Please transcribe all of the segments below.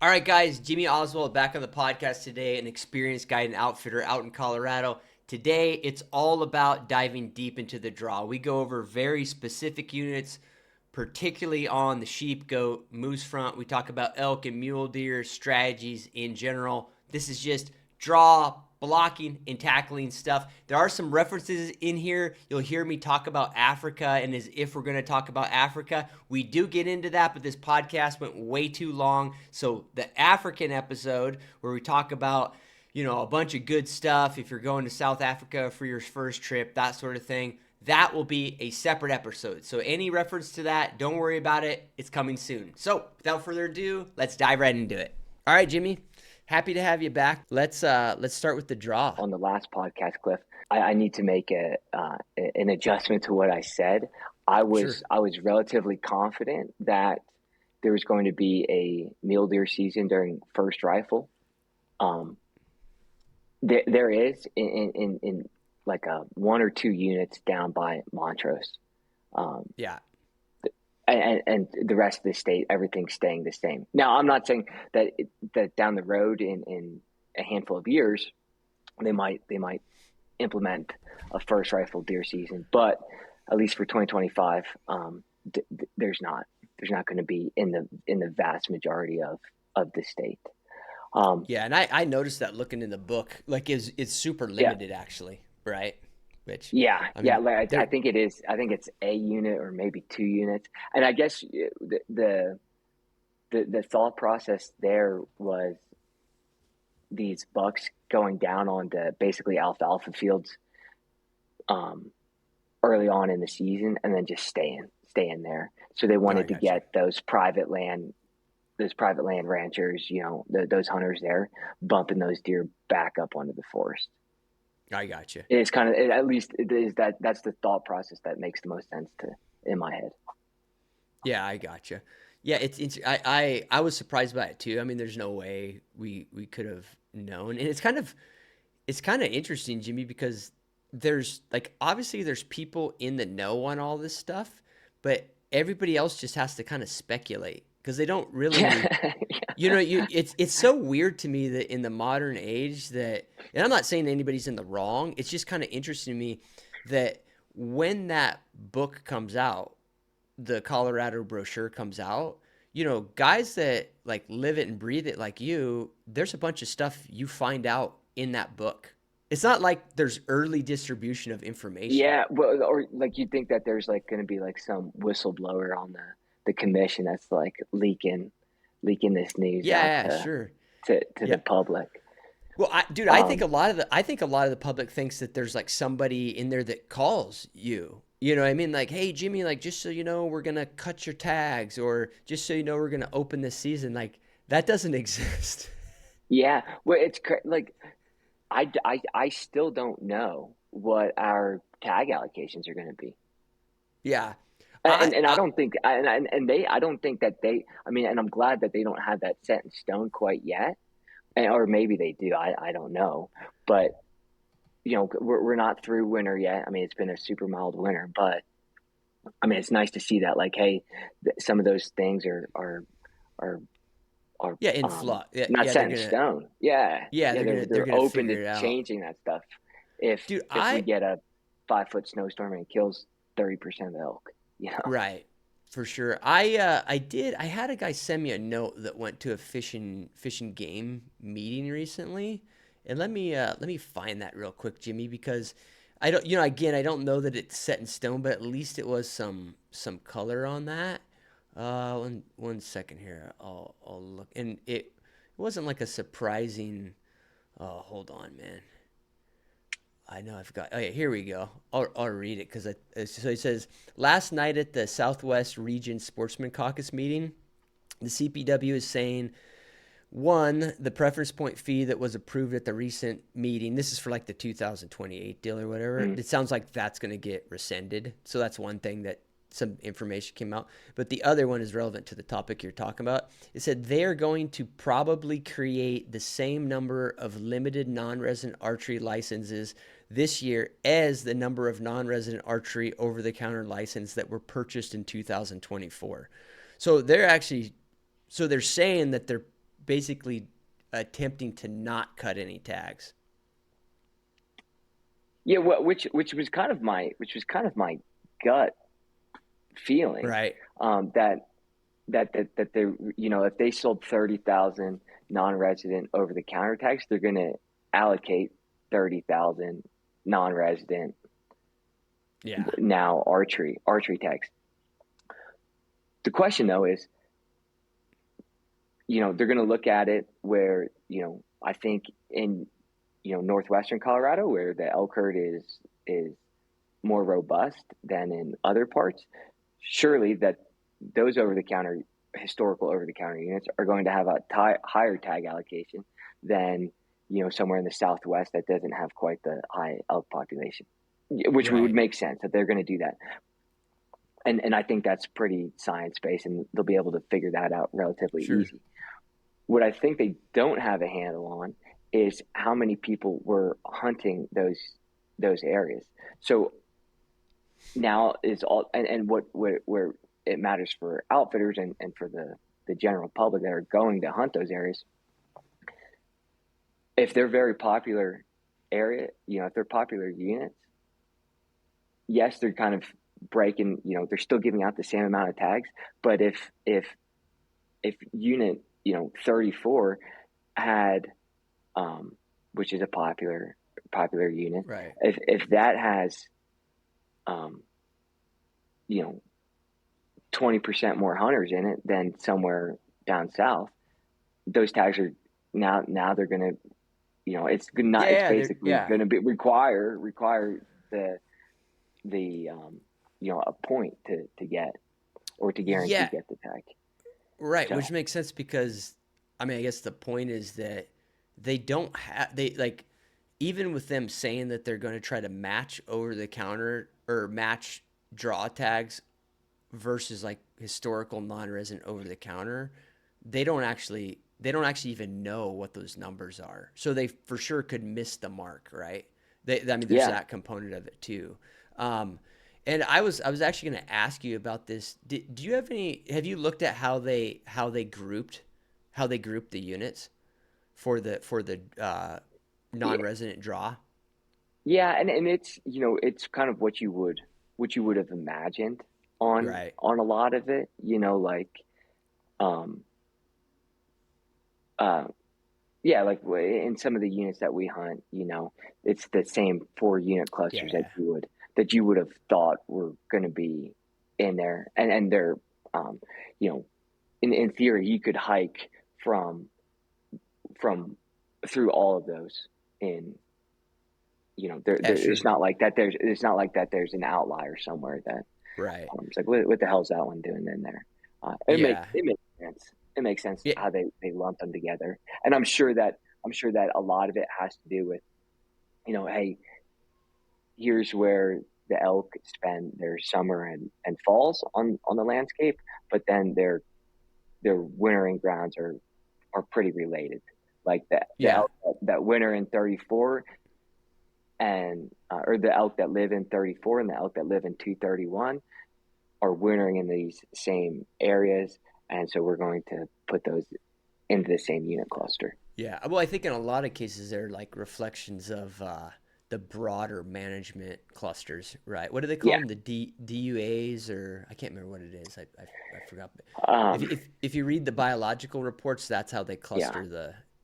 All right, guys, Jimmy Oswald back on the podcast today, an experienced guide and outfitter out in Colorado. Today, it's all about diving deep into the draw. We go over very specific units, particularly on the sheep, goat, moose front. We talk about elk and mule deer strategies in general. This is just draw, blocking, and tackling stuff. There are some references in here. You'll hear me talk about Africa, and as if we're going to talk about Africa, we do get into that, but this podcast went way too long. So the African episode where we talk about a bunch of good stuff if you're going to South Africa for your first trip, that sort of thing. That will be a separate episode. So any reference to that, don't worry about it. It's coming soon. So without further ado, let's dive right into it. All right, Jimmy. Happy to have you back. Let's start with the draw. On the last podcast, Cliff, I need to make an adjustment to what I said. I Sure. was relatively confident that there was going to be a mule deer season during first rifle. Um, there is in like a one or two units down by Montrose, um, Yeah. and the rest of the state, everything's staying the same. Now, I'm not saying that down the road in a handful of years they might implement a first rifle deer season, but at least for 2025, there's not going to be in the vast majority of the state. Um, Yeah, and I noticed that looking in the book, like it's super yeah, limited actually, right? Which I yeah. mean, Like I there. think it is. I think it's a unit or maybe two units, and I guess the thought process there was these bucks going down on the basically alfalfa fields um, early on in the season, and then just staying there. So they Oh, I wanted to got you. get those private land ranchers, those hunters there, bumping those deer back up onto the forest. I got you. It's kind of, at least it is that's the thought process that makes the most sense to in my head. Yeah, I got you. Yeah, I was surprised by it too. I mean, there's no way we could have known, and it's kind of interesting, Jimmy, because there's like obviously there's people in the know on all this stuff, but everybody else just has to kind of speculate because they don't really. Yeah, It's so weird to me that in the modern age that, and I'm not saying anybody's in the wrong. It's just kind of interesting to me that when that book comes out, the Colorado brochure comes out, guys that like live it and breathe it like you, there's a bunch of stuff you find out in that book. It's not like there's early distribution of information. yeah. Well, or like you think that there's like going to be like some whistleblower on the commission that's like leaking this news Yeah, out yeah, to sure. the Yeah. public. Well, dude, Um, I think a lot of the public thinks that there's like somebody in there that calls you. You know what I mean? Like, hey, Jimmy, like just so you know, we're gonna cut your tags, or just so you know, we're gonna open this season. Like that doesn't exist. yeah. Well, like I still don't know what our tag allocations are going to be. Yeah, And I I don't think and they I don't think that they I mean, and I'm glad that they don't have that set in stone quite yet, or maybe they do. I don't know, but we're not through winter yet. I mean, it's been a super mild winter, but I mean, it's nice to see that, like, hey, some of those things are are yeah, in flood. Yeah, not yeah, set in stone. Yeah, they're they're gonna open figure to it out, changing that stuff dude. if we get a 5 foot snowstorm and it kills 30% of the elk. You know. Right, for sure. I had a guy send me a note that went to a fishing game meeting recently. And let me find that real quick, Jimmy, because I don't again I don't know that it's set in stone, but at least it was some color on that. One second here. I'll look, and it wasn't like a surprising. Oh, hold on, man. I know I've got. Oh yeah, here we go. I'll read it because so it says last night at the Southwest Region Sportsman Caucus meeting, the CPW is saying one, the preference point fee that was approved at the recent meeting. This is for like the 2028 deal or whatever. Mm. It sounds like that's going to get rescinded. So that's one thing that some information came out. But the other one is relevant to the topic you're talking about. It said they're going to probably create the same number of limited non-resident archery licenses this year as the number of non-resident archery over-the-counter licenses that were purchased in 2024. So they're actually, so they're saying that they're basically attempting to not cut any tags. Yeah, which was kind of my gut feeling, Right. that that they, if they sold 30,000 non-resident over-the-counter tags, they're going to allocate 30,000 non-resident Yeah. now archery tags. The question though is, they're going to look at it where, I think in, northwestern Colorado, where the elk herd is more robust than in other parts, surely that those historical over-the-counter units are going to have a higher tag allocation than, somewhere in the Southwest that doesn't have quite the high elk population, which would Right. make sense that they're going to do that. And I think that's pretty science-based, and they'll be able to figure that out relatively Sure. easy. What I think they don't have a handle on is how many people were hunting those areas. So now is all, and what where it matters for outfitters and for the general public that are going to hunt those areas. If they're very popular if they're popular units, yes, they're kind of breaking, they're still giving out the same amount of tags. But if unit, 34 had, which is a popular unit, Right. if that has, um, you know, 20% more hunters in it than somewhere down south, those tags are now they're going to, it's Yeah. basically Yeah. going to be require the a point to get, or to guarantee Yeah. get the tag. Right. Which So makes sense because, I mean, I guess the point is that they don't have, they like, even with them saying that they're going to try to match over the counter or match draw tags versus like historical non-resident over the counter, they don't actually even know what those numbers are. So they for sure could miss the mark, right? I mean, there's yeah, that component of it too. Um, and I was actually going to ask you about this. Do you have any? Have you looked at how they grouped the units for the yeah, non-resident draw? yeah, and it's kind of what you would have imagined on Right. a lot of it, like, um uh yeah, like in some of the units that we hunt, it's the same 4 unit clusters Yeah. that you would have thought were going to be in there, and they're, um you know in theory you could hike from through all of those in, Yeah. it's Sure. not like that there's an outlier somewhere that, Right. it's like, what the hell's that one doing in there? Yeah. It makes sense. It makes sense Yeah. how they lump them together, and I'm sure that a lot of it has to do with, hey, here's where the elk spend their summer and falls on the landscape, but then their wintering grounds are pretty related. Like the Yeah. elk that winter in 34, and or the elk that live in 34 and the elk that live in 231 are wintering in these same areas, and so we're going to put those into the same unit cluster. Yeah. Well, I think in a lot of cases they're like reflections of the broader management clusters, right? What do they call Yeah. them? The DUAs, or I can't remember what it is. I forgot. But if, Um, if if you read the biological reports, that's how they yeah. cluster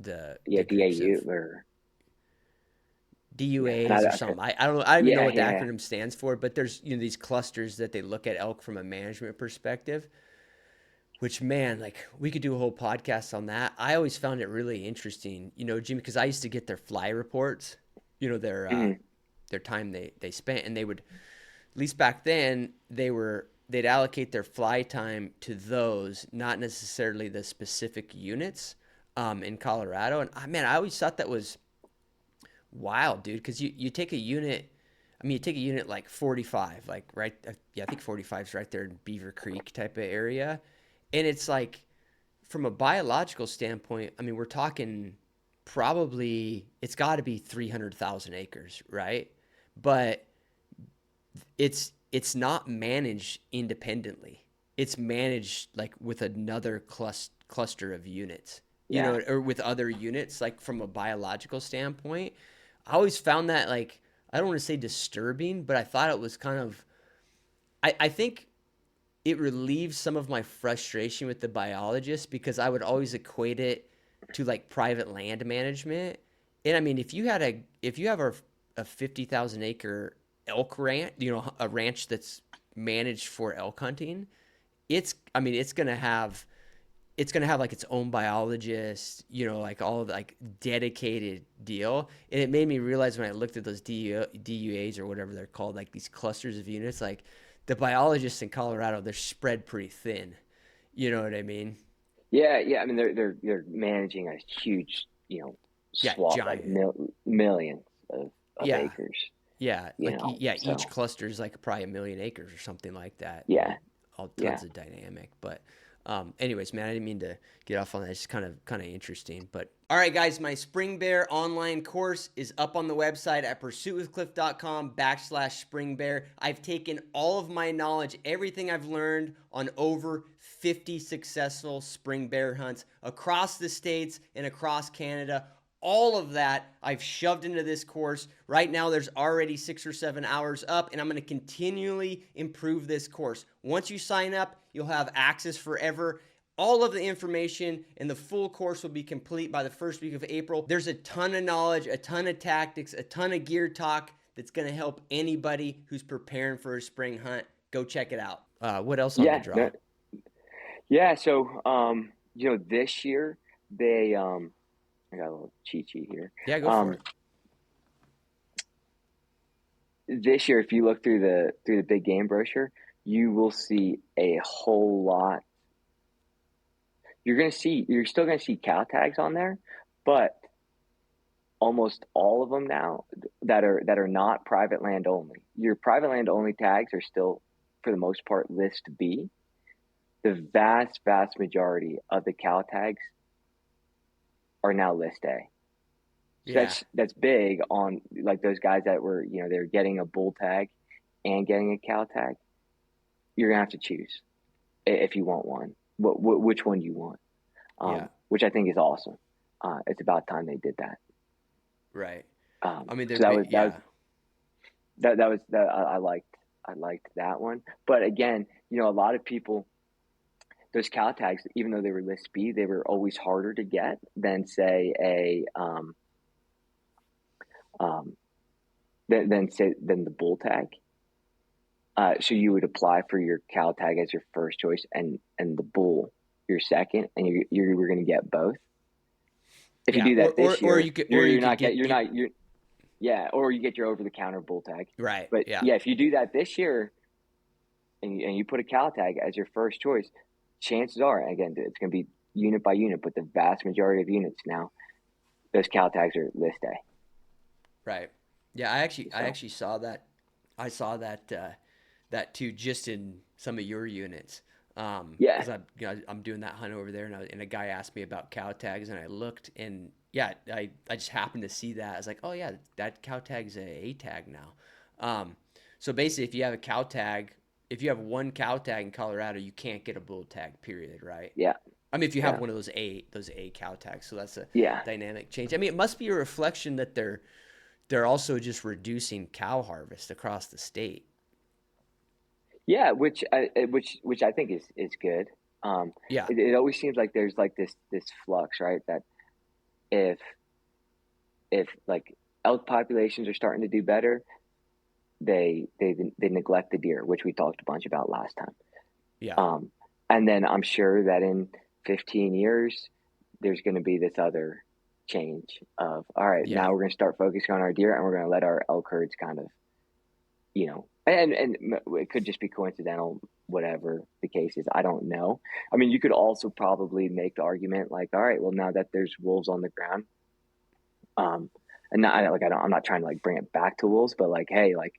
the Yeah. groups DAU, of or yeah. And DUAs or something. I don't know. I don't even know yeah, what the yeah, acronym stands for, but there's these clusters that they look at elk from a management perspective. Which, man, like we could do a whole podcast on that. I always found it really interesting, Jimmy, because I used to get their fly reports, their yeah. their time they spent, and they would, at least back then, they'd allocate their fly time to those, not necessarily the specific units in Colorado. And man, I always thought that was wild, dude, because you take a unit. I mean, you take a unit like 45, like right, yeah, I think 45 is right there in Beaver Creek type of area, and it's like from a biological standpoint, I mean, we're talking probably it's got to be 300,000 acres, right? But it's not managed independently. It's managed like with another cluster of units. Yeah. or with other units, like from a biological standpoint. I always found that like, I don't want to say disturbing, but I thought it was kind of, I think it relieves some of my frustration with the biologists because I would always equate it to like private land management. And I mean, if you have a 50,000 acre elk ranch, a ranch that's managed for elk hunting, I mean, it's gonna have like its own biologist, like all of like dedicated deal. And it made me realize when I looked at those DUAs or whatever they're called, like these clusters of units, like the biologists in Colorado, they're spread pretty thin. You know what I mean? Yeah, yeah. I mean, they're managing a huge, Yeah, swath, like giant. millions of Yeah, acres, yeah, like yeah, each So cluster is like probably 1,000,000 acres or something like that. yeah, All yeah. tons of dynamic. But anyways, man, I didn't mean to get off on that. It's just kind of interesting. But all right, guys, my Spring Bear online course is up on the website at pursuitwithcliff.com/Spring Bear. I've taken all of my knowledge, everything I've learned on over 50 successful spring bear hunts across the states and across Canada. All of that I've shoved into this course. Right now, there's already 6 or 7 hours up, and I'm going to continually improve this course. Once you sign up, you'll have access forever. All of the information and the full course will be complete by the first week of April. There's a ton of knowledge, a ton of tactics, a ton of gear talk that's going to help anybody who's preparing for a spring hunt. Go check it out. What else on the Yeah, draw? no, yeah. So, this year they, I got a little cheat sheet here. Yeah, go for Um, it. this year, if you look through the big game brochure, you will see a whole lot. You're still gonna see cow tags on there, but almost all of them now that are not private land only. Your private land only tags are still, for the most part, list B. The vast majority of the cow tags are now list A. So Yeah, that's big on like those guys that were, they're getting a bull tag and getting a cow tag. You're gonna have to choose if you want one. Which one you want? yeah, Which I think is awesome. It's about time they did that. right. I mean, they're So that was big. that was Yeah, that was that I liked that one. But again, a lot of people, those cow tags, even though they were list B, they were always harder to get than say um, than the bull tag. So you would apply for your cow tag as your first choice, and the bull your second, and you were going to get both. If you yeah. do that this year, You you're could not get get you're not you're yeah, or you get your over the counter bull tag. right. But Yeah, yeah, if you do that this year and you put a cow tag as your first choice, chances are, again, it's going to be unit by unit, but the vast majority of units now, those cow tags are list A. right. Yeah, I So actually saw that. I saw that too, just in some of your units. yeah, Because I'm doing that hunt over there, and a guy asked me about cow tags, and I looked, and yeah, I just happened to see that. I was like, oh yeah, that cow tag's a tag now. So basically, if you have a cow tag, if you have one cow tag in Colorado, you can't get a bull tag. Period. Right? yeah, I mean, if you have yeah, one of those A cow tags, so that's a yeah, dynamic change. I mean, it must be a reflection that they're also just reducing cow harvest across the state. yeah. Which I think is good. Um, Yeah, it always seems like there's like this flux, right? That if like elk populations are starting to do better, they neglect the deer, which we talked a bunch about last time. yeah, Um, and then I'm sure that in 15 years, there's going to be this other change of, all right, yeah. now we're going to start focusing on our deer and we're going to let our elk herds kind of, and it could just be coincidental, whatever the case is. I don't know. I mean, you could also probably make the argument like, all right, well, now that there's wolves on the ground, um, and not like I'm not trying to like bring it back to wolves, but like, hey, like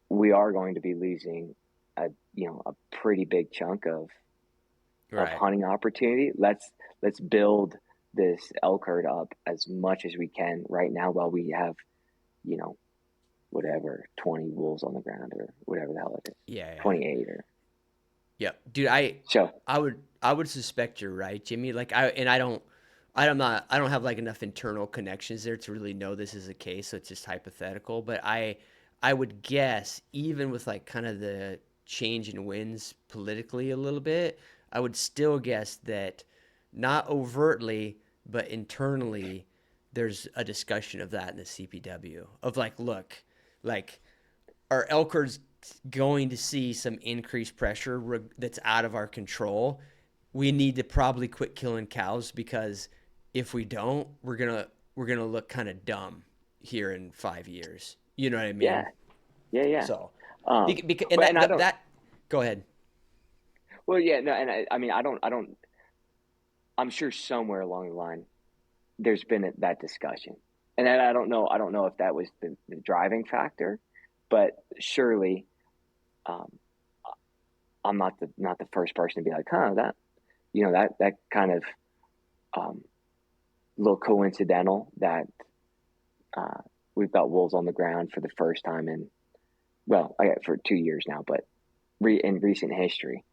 we are going to be losing a pretty big chunk of Right. hunting opportunity. Let's build this elk herd up as much as we can right now while we have, you know, whatever 20 wolves on the ground or whatever the hell it is, Yeah, yeah. 28 or Yeah. Dude, so. I would suspect you're right, Jimmy. Like I don't I don't have like enough internal connections there to really know this is the case, so it's just hypothetical. But I would guess even with like kind of the change in winds politically a little bit, I would still guess that not overtly, but internally, there's a discussion of that in the CPW of like, look, like our elk herds going to see some increased pressure that's out of our control. We need to probably quit killing cows because if we don't, we're gonna look kind of dumb here in 5 years. You know what I Yeah, mean? yeah, yeah. So, Um, and but and I don't. that go ahead. Well, yeah, no, and I mean, I don't. I'm sure somewhere along the line there's been that discussion, and I don't know. I don't know if that was the driving factor, but surely, um, I'm not the first person to be like, huh, that that kind of um, little coincidental that uh, we've got wolves on the ground for the first time in well, for 2 years now, but in recent history,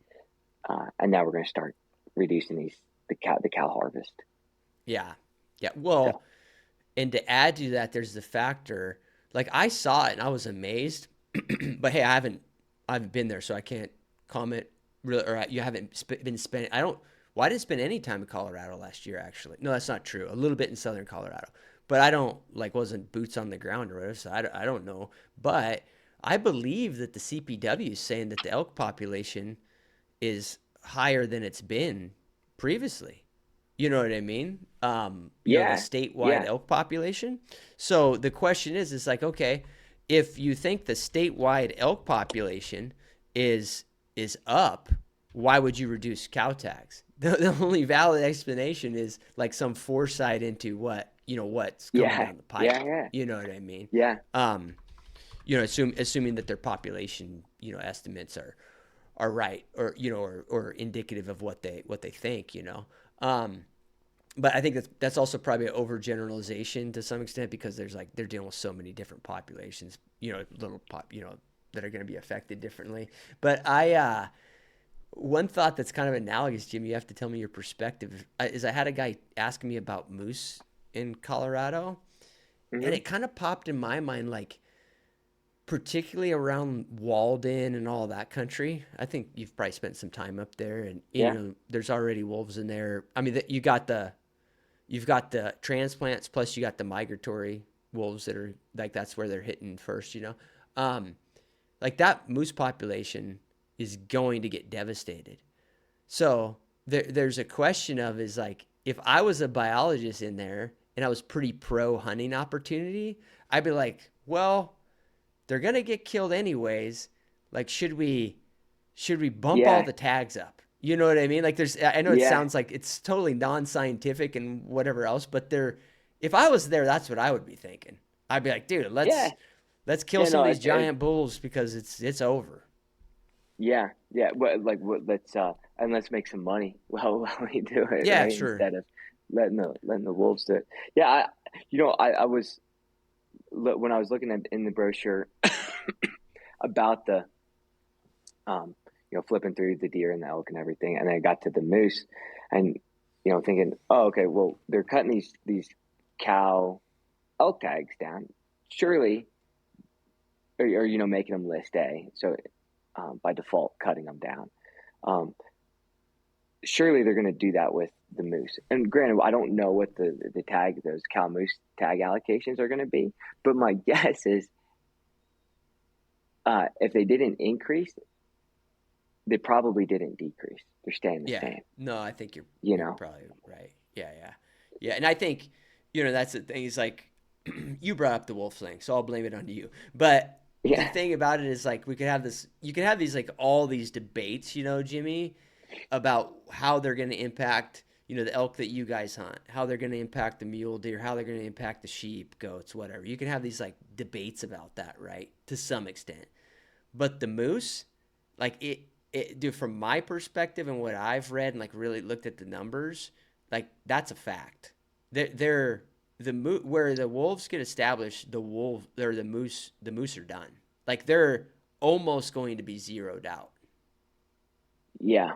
and now we're going to start reducing the cow harvest. Yeah, yeah. Well, So and to add to that, there's the factor. Like I saw it and I was amazed, but hey, I haven't been there, so I can't comment. Really, or you haven't been spending. I don't. Well, I didn't spend any time in Colorado last year. Actually, no, that's not true. A little bit in southern Colorado, but I don't like wasn't boots on the ground or whatever. So I don't know. But I believe that the CPW is saying that the elk population is higher than it's been previously. You know what I mean? The yeah, statewide yeah, elk population. So the question is like, okay, if you think the statewide elk population is up, why would you reduce cow tax? The only valid explanation is like some foresight into what's coming yeah, down the yeah, pike. yeah, You know what I mean? yeah, Um, assuming that their population, estimates are right or or indicative of what they think. Um, but I think that's also probably an overgeneralization to some extent because they're dealing with so many different populations, little that are going to be affected differently. But one thought that's kind of analogous, Jim, you have to tell me your perspective. Is I had a guy asking me about moose in Colorado, and hmm it kind of popped in my mind, like particularly around Walden and all that country. I think you've probably spent some time up there, and yeah, there's already wolves in there. I mean, you've got the transplants plus you got the migratory wolves that are like that's where they're hitting first. Um, like that moose population is going to get devastated. So there's a question of is like if I was a biologist in there and I was pretty pro hunting opportunity, I'd be like, well, they're gonna get killed anyways. Like, should we bump all yeah, the tags up? You know what I mean? Like, I know it yeah, sounds like it's totally non-scientific and whatever else, but if I was there, that's what I would be thinking. I'd be like, dude, yeah, let's kill yeah. some No, of these giant bulls because it's over. yeah, yeah. Let's and let's make some money while we do it, Yeah, right? sure. Instead of letting the wolves do it. Yeah, I was when I was looking at in the brochure about the um, flipping through the deer and the elk and everything, and then I got to the moose, and thinking, oh, okay, well, they're cutting these cow elk tags down, surely, or making them list A, so by default, cutting them down. Um, Surely they're going to do that with the moose. And granted, I don't know what the tag those cow moose tag allocations are going to be, but my guess is if they didn't increase, they probably didn't decrease. They're staying the Yeah. same. No, I think you're You you're know? probably right. Yeah, yeah. Yeah, and I think that's the thing is like you brought up the wolf thing, so I'll blame it on you. But the Yeah, thing about it is like we could have this you could have these like all these debates, Jimmy, about how they're going to impact, the elk that you guys hunt, how they're going to impact the mule deer, how they're going to impact the sheep, goats, whatever. You can have these like debates about that, right? To some extent. But the moose, like dude, from my perspective and what I've read and like really looked at the numbers, like that's a fact. They're where the wolves get established, the moose are done. Like they're almost going to be zeroed out. yeah,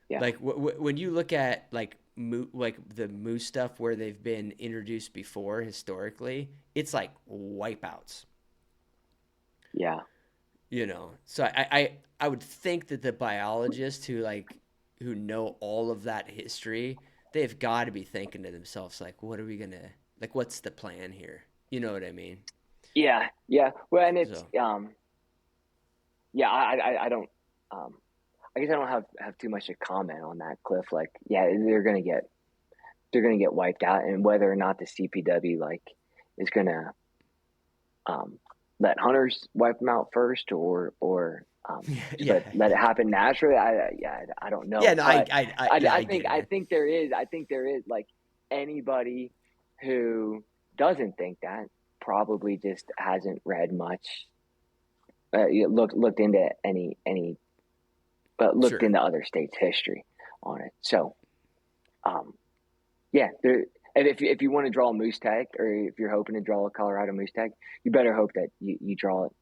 yeah, Like when you look at like like the moose stuff where they've been introduced before historically, it's like wipeouts. Yeah. So I would think that the biologists who know all of that history, they've got to be thinking to themselves like, what are we gonna like? What's the plan here? You know what I mean? Yeah. Yeah. Well, and it's So yeah, I don't I guess I don't have too much to comment on that, Cliff. Like, yeah, they're gonna get wiped out, and whether or not the CPW like is gonna um, let hunters wipe them out first, or just yeah, let it happen naturally. I don't yeah. know, No, but yeah, I get it, I man. think there is like anybody who doesn't think that probably just hasn't read much, looked into any, but looked Sure. into other states' history on it. So, um, yeah, there. And if you want to draw a moose tag, or if you're hoping to draw a Colorado moose tag, you better hope that you draw it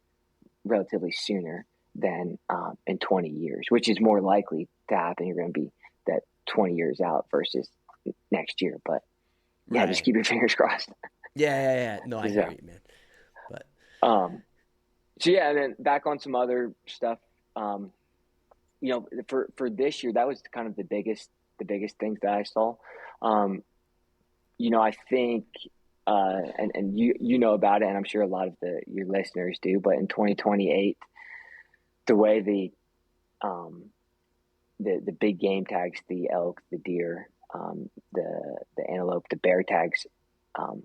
relatively sooner than in 20 years, which is more likely to happen. You're going to be that 20 years out versus next year. But yeah, just Right. keep your fingers crossed. Yeah. No, I hear So, you, man. But um, so yeah, and then back on some other stuff. Um, for this year, that was kind of the biggest things that I saw. Um, I think, and you know about it, and I'm sure a lot of your listeners do. But in 2028, the way um, the big game tags, the elk, the deer, the antelope, the bear tags, um,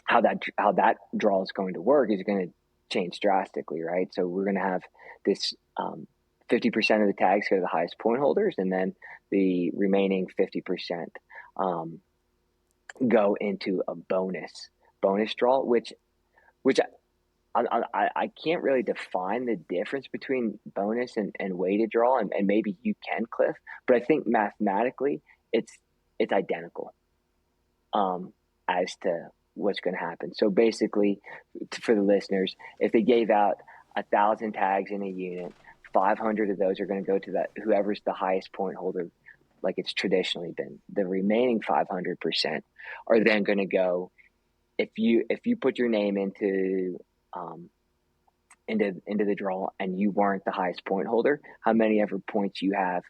how that draw is going to work is going to change drastically, right? So we're going to have this 50% of the tags go to the highest point holders, and then the remaining 50% go into a bonus draw, which I can't really define the difference between bonus and weighted draw, and maybe you can, Cliff, but I think mathematically it's identical as to what's going to happen. So basically, for the listeners, if they gave out 1,000 tags in a unit, 500 of those are going to go to that whoever's the highest point holder, like it's traditionally been. The remaining 500% are then going to go if you put your name um, into the draw and you weren't the highest point holder, how many ever points you have.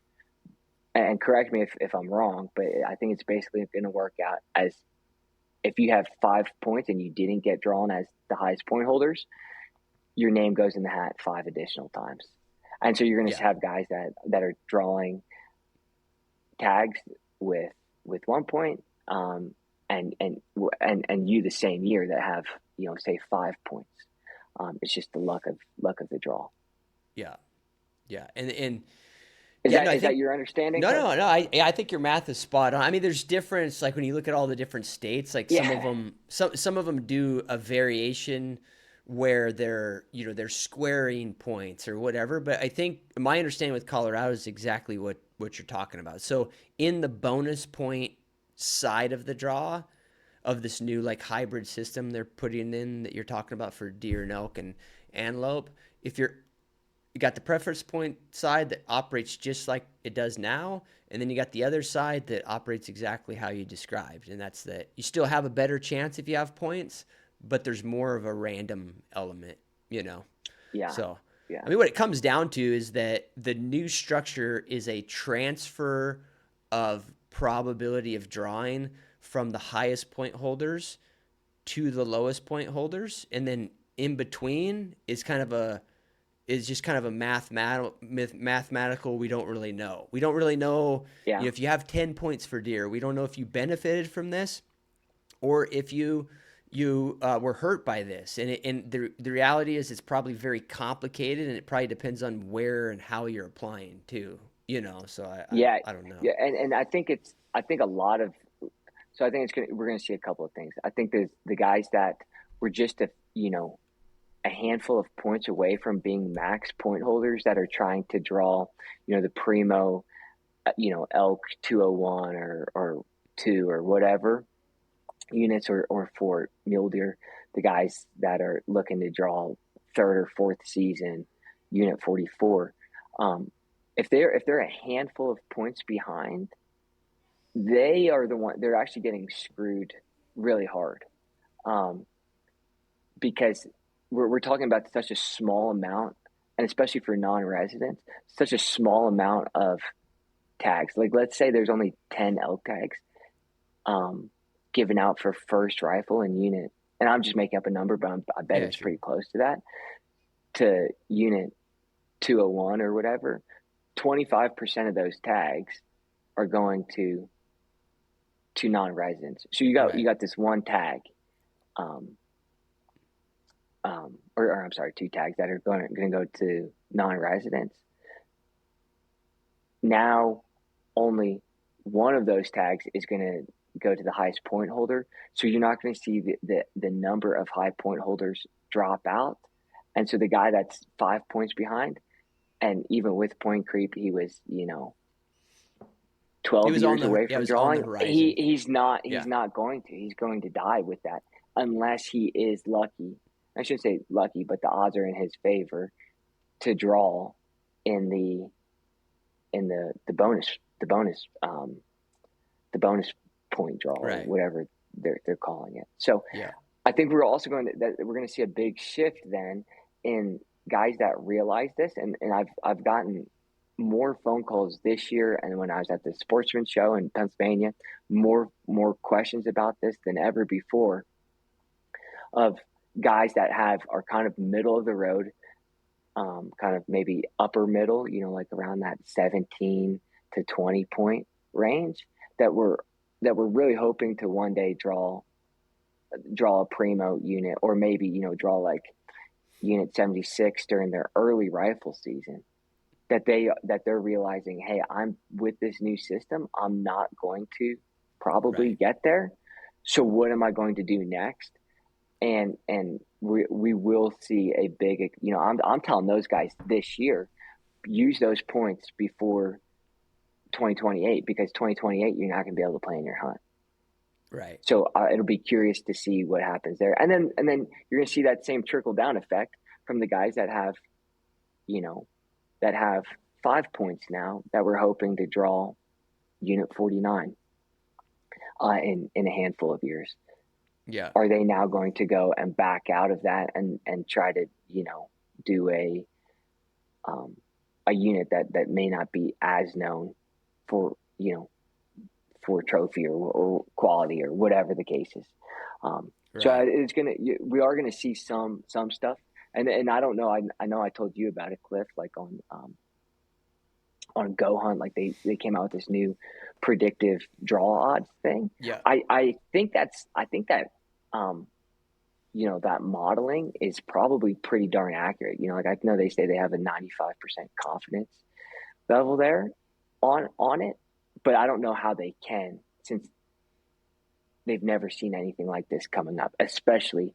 And correct me if I'm wrong, but I think it's basically going to work out as if you have 5 points and you didn't get drawn as the highest point holders, your name goes in the hat 5 additional times. And so you're going to yeah, have guys that are drawing tags with 1 point, and you the same year that have say 5 points. It's just the luck of the draw. yeah, yeah. And Is yeah, no, I that think your understanding, no, Cliff? no, no. I think your math is spot on. I mean, there's difference. Like when you look at all the different states, like Yeah, some of them do a variation where they're squaring points or whatever. But I think my understanding with Colorado is exactly what you're talking about. So in the bonus point side of the draw of this new like hybrid system they're putting in that you're talking about for deer and elk and antelope, if you got the preference point side that operates just like it does now, and then you got the other side that operates exactly how you described, and that's that you still have a better chance if you have points, but there's more of a random element, you know. yeah, So, yeah, I mean, what it comes down to is that the new structure is a transfer of probability of drawing from the highest point holders to the lowest point holders, and then in between is just kind of a mathematical. We don't really know, yeah, if you have 10 points for deer, we don't know if you benefited from this or if you were hurt by this. And the reality is it's probably very complicated, and it probably depends on where and how you're applying too, so yeah, I don't know. yeah. And I think a lot of so I think we're gonna see a couple of things. I think there's the guys that were just a handful of points away from being max point holders that are trying to draw, the primo, elk 201 or two or whatever units, or for mule deer, the guys that are looking to draw third or fourth season unit 44. If they're a handful of points behind, they are the one, they're actually getting screwed really hard. Um, because we're talking about such a small amount, and especially for non-residents, such a small amount of tags. Like, let's say there's only 10 elk tags um, given out for first rifle and unit, and I'm just making up a number, but I bet Yeah, it's sure. pretty close to that, to unit 201 or whatever. 25% of those tags are going to non-residents. So you Right. got this one tag, um, or I'm sorry, two tags that are going to go to non-residents. Now, only one of those tags is going to go to the highest point holder. So you're not going to see the number of high point holders drop out. And so the guy that's 5 points behind, and even with point creep, he was, He 12 was on years the away yeah, it from was on the drawing. horizon. He's Yeah. not going to. He's going to die with that unless he is lucky. I shouldn't say lucky, but the odds are in his favor to draw in the the bonus point draw, or Right. whatever they're calling it. So Yeah. I think we're also we're going to see a big shift then in guys that realize this, and I've gotten more phone calls this year, and when I was at the Sportsman Show in Pennsylvania, more questions about this than ever before, of guys that are kind of middle of the road, kind of maybe upper middle, like around that 17 to 20 point range, that we're really hoping to one day draw a primo unit, or maybe draw like unit 76 during their early rifle season, that they're realizing, hey, I'm with this new system, I'm not going to probably Right. get there, so what am I going to do next? And we will see a big, I'm telling those guys this year, use those points before 2028, because 2028 you're not going to be able to play in your hunt. Right. So it'll be curious to see what happens there, and then you're going to see that same trickle down effect from the guys you know that have 5 points now, that we're hoping to draw unit 49 in a handful of years. Yeah. Are they now going to go and back out of that and try to do um, a unit that may not be as known for for trophy, or quality, or whatever the case is? So Right. we are gonna see some stuff, and I don't know. I know I told you about it, Cliff, like on Go Hunt, like they came out with this new predictive draw odds thing. Yeah. I think that um, that modeling is probably pretty darn accurate. Like, I know they say they have a 95% confidence level there on it, but I don't know how they can, since they've never seen anything like this coming up, especially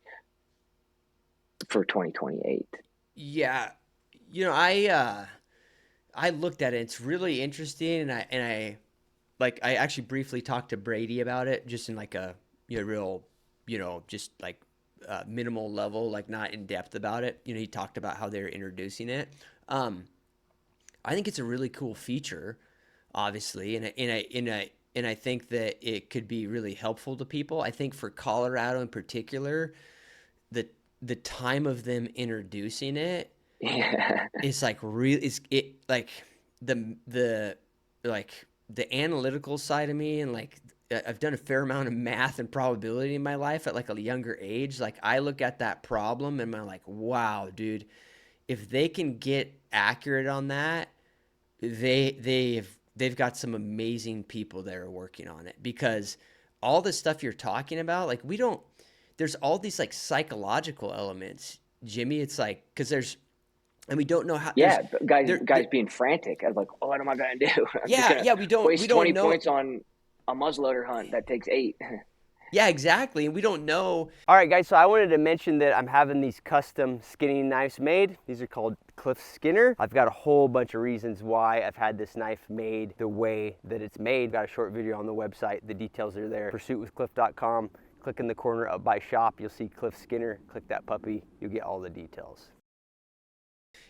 for 2028. Yeah. I looked at it. It's really interesting, and I like I actually briefly talked to Brady about it, just in like a real just like minimal level, like not in depth about it. He talked about how they're introducing it. Um, I think it's a really cool feature, obviously, and I think that it could be really helpful to people. I think for Colorado in particular, the the time of them introducing it Yeah. is like real is it like the like the analytical side of me, and like I've done a fair amount of math and probability in my life at like a younger age. Like, I look at that problem and I'm like, wow, dude, if they can get accurate on that, they've got some amazing people that are working on it, because all the stuff you're talking about, like, we don't there's all these like psychological elements, Jimmy. It's like, because there's and we don't know how there's Yeah, guys, there guys being frantic. I was like, oh, what am I gonna do? I'm just yeah, gonna yeah, we waste don't 20 know. points on a muzzleloader hunt that takes 8. Yeah, exactly. And we don't know. All right, guys, so I wanted to mention that I'm having these custom skinning knives made. These are called Cliff Skinner. I've got a whole bunch of reasons why I've had this knife made the way that it's made. Got a short video on the website. The details are there. Pursuitwithcliff.com. Click in the corner up by shop. You'll see Cliff Skinner. Click that puppy. You'll get all the details.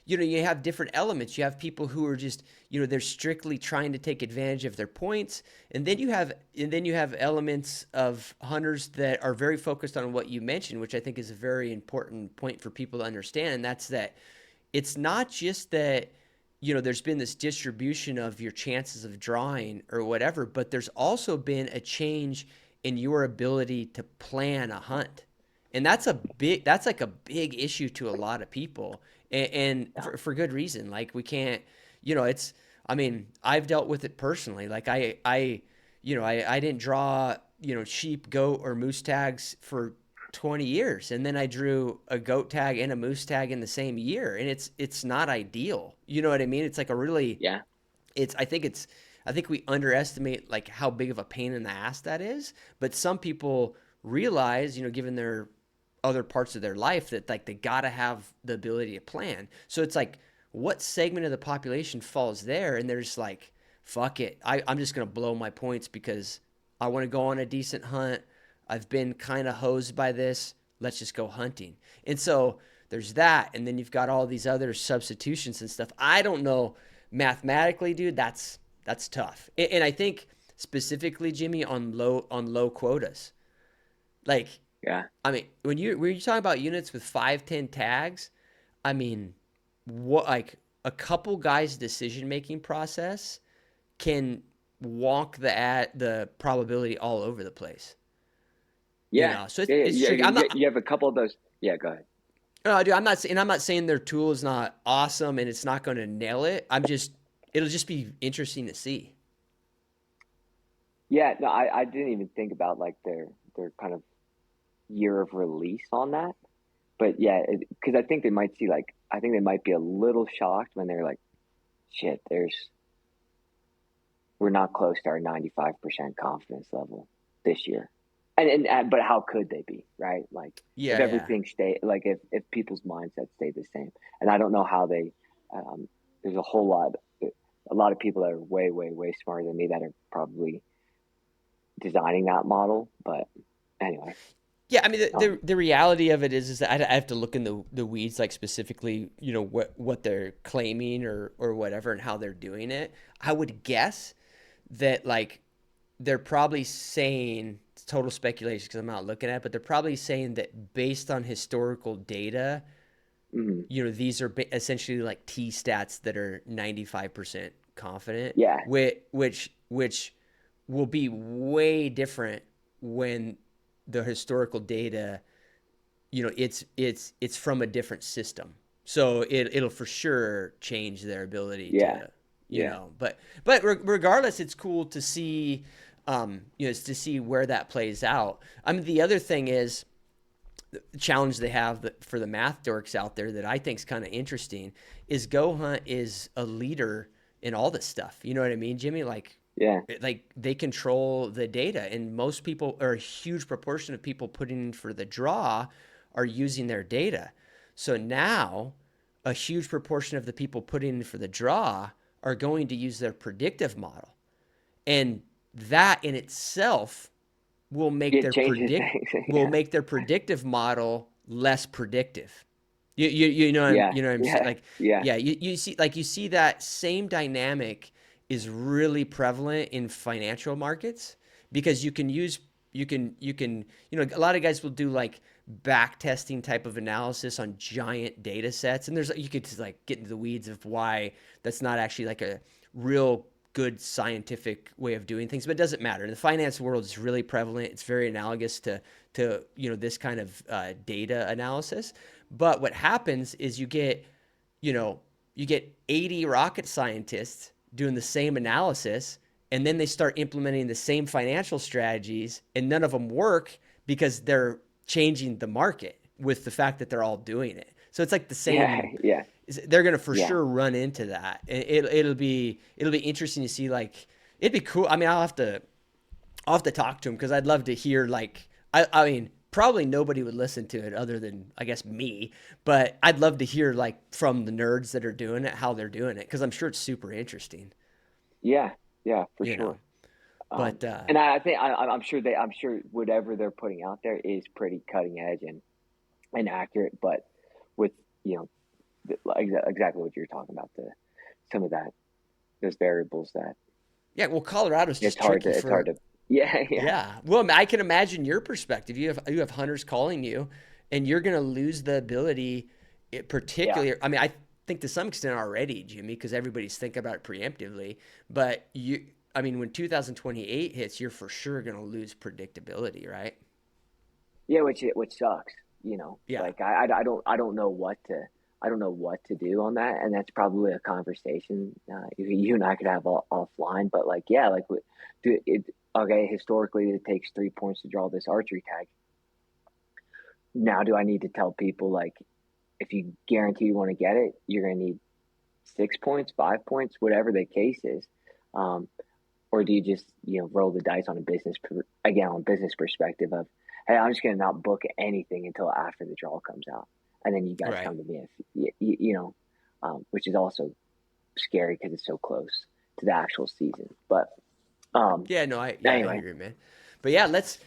you have different elements. You have people who are just, they're strictly trying to take advantage of their points, and then you have elements of hunters that are very focused on what you mentioned, which I think is a very important point for people to understand, and that's that it's not just that there's been this distribution of your chances of drawing or whatever, but there's also been a change in your ability to plan a hunt. And that's like a big issue to a lot of people, and Yeah. for good reason. Like we can't, it's, I mean, I've dealt with it personally. Like I didn't draw, sheep, goat, or moose tags for 20 years, and then I drew a goat tag and a moose tag in the same year, and it's not ideal. You know what I mean? It's like a really, Yeah. it's I think we underestimate like how big of a pain in the ass that is, but some people realize, given their other parts of their life, that like they got to have the ability to plan. So it's like, what segment of the population falls there, and they're just like, fuck it, I'm just gonna blow my points because I want to go on a decent hunt. I've been kind of hosed by this. Let's just go hunting. And so there's that, and then you've got all these other substitutions and stuff. I don't know mathematically, dude. That's tough. And I think specifically, Jimmy, on low quotas. Like, Yeah. I mean, when you talk about units with 5, 10 tags, I mean, what, like, a couple guys' decision making process can wonk the probability all over the place. Yeah. So it's Yeah. it's Yeah. tricky. I'm not. You have a couple of those. Yeah. Go ahead. No, dude, I'm not saying their tool is not awesome and it's not going to nail it. It'll just be interesting to see. Yeah. No, I didn't even think about like their kind of year of release on that. But yeah, because I think they might see like I think they might be a little shocked when they're like, shit, we're not close to our 95% confidence level this year. And but how could they be, right? Like if Yeah, yeah. everything stay like if people's mindsets stay the same. And I don't know how they there's a lot of people that are way, way, way smarter than me that are probably designing that model. But anyway, Yeah, I mean the um, the reality of it is that I have to look in the weeds, like specifically, what they're claiming or whatever and how they're doing it. I would guess that like they're probably saying, it's total speculation because I'm not looking at it, but they're probably saying that based on historical data, mhm, these are essentially like T stats that are 95% confident, yeah, which will be way different when the historical data, it's from a different system. So it'll for sure change their ability yeah, to, yeah, but regardless, it's cool to see, to see where that plays out. I mean, the other thing is the challenge they have for the math dorks out there that I think is kind of interesting is Go Hunt is a leader in all this stuff. You know what I mean, Jimmy? yeah, Like they control the data, and most people, or a huge proportion of people putting in for the draw, are using their data. So now a huge proportion of the people putting in for the draw are going to use their predictive model, and that in itself will make it their changes predict things. will Yeah, make their predictive model less predictive. yeah, You know what I'm saying? yeah, Like, yeah, yeah, you see that same dynamic is really prevalent in financial markets, because you can a lot of guys will do like back testing type of analysis on giant data sets, and you could just like get into the weeds of why that's not actually like a real good scientific way of doing things, but it doesn't matter. In the finance world, it's really prevalent. It's very analogous to this kind of data analysis. But what happens is you know you get 80 rocket scientists doing the same analysis, and then they start implementing the same financial strategies, and none of them work because they're changing the market with the fact that they're all doing it. So it's like the yeah, same, yeah, they're gonna for yeah, sure run into that. It'll be interesting to see. Like, it'd be cool. I mean, I'll have to talk to him because I'd love to hear, like, I mean, probably nobody would listen to it other than, I guess, me, but I'd love to hear, like, from the nerds that are doing it, how they're doing it, because I'm sure it's super interesting, yeah, yeah, for you know. sure. But And I think I'm sure whatever they're putting out there is pretty cutting edge and accurate. But with you know exactly what you're talking about. Some of that, those variables that Yeah, well, Colorado's just it's hard to, yeah, yeah, yeah. Well, I can imagine your perspective. You have hunters calling you, and you're going to lose the ability, yeah, particularly. I mean, I think to some extent already, Jimmy, because everybody's thinking about it preemptively. But I mean, when 2028 hits, you're for sure going to lose predictability, right? yeah, which sucks. Yeah. Like I don't know what to do on that, and that's probably a conversation you and I could have offline. But like, yeah, like do it. Okay, historically, it takes 3 points to draw this archery tag. Now, do I need to tell people like if you guarantee you want to get it, you're going to need 6 points, 5 points, whatever the case is, um, or do you just roll the dice on a business perspective of, hey, I'm just going to not book anything until after the draw comes out, and then you guys Right. come to me if which is also scary because it's so close to the actual season. But Yeah. No. I anyway, agree, man. But yeah, let's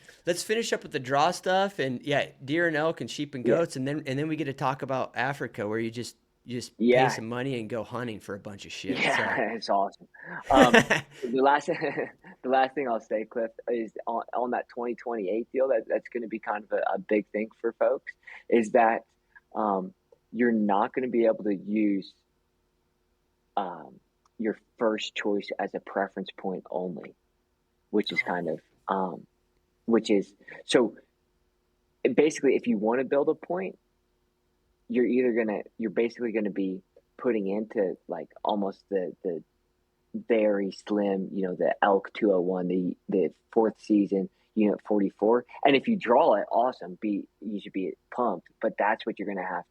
finish up with the draw stuff, and yeah, deer and elk and sheep and yeah, goats, and then we get to talk about Africa, where you just pay yeah, some money and go hunting for a bunch of shit. So. yeah, it's awesome. Um, the last the last thing I'll say, Cliff, is on that 2028 deal that's going to be kind of a big thing for folks is that um, you're not going to be able to use um, your first choice as a preference point only, which is kind of which is so basically if you want to build a point, you're basically gonna be putting into like almost the very slim, the Elk 201, the fourth season, unit 44. And if you draw it, awesome. You should be pumped. But that's what you're gonna have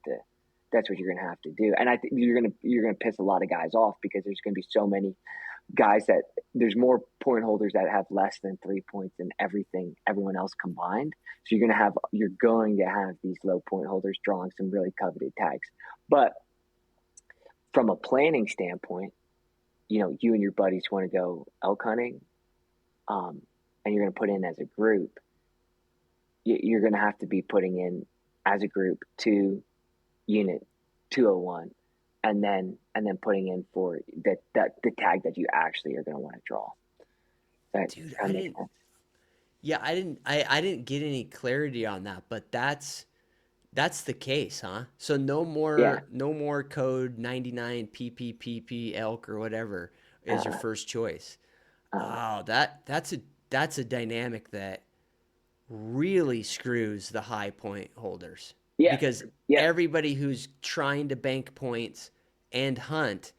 to do. And I think you're gonna piss a lot of guys off because there's gonna be so many guys that there's more point holders that have less than 3 points than everyone else combined. So you're going to have these low point holders drawing some really coveted tags. But from a planning standpoint, you and your buddies want to go elk hunting, um, and you're going to put in as a group. You're going to have to be putting in as a group to unit 201, and then putting in for the tag that you actually are going to want to draw. That Dude, kind of makes sense. yeah, I didn't get any clarity on that, but that's the case, huh? So Yeah. no more code 99 PPPP elk or whatever is your Uh, first choice. uh, Oh, that's a dynamic that really screws the high point holders, yeah. because Yeah. everybody who's trying to bank points and hunt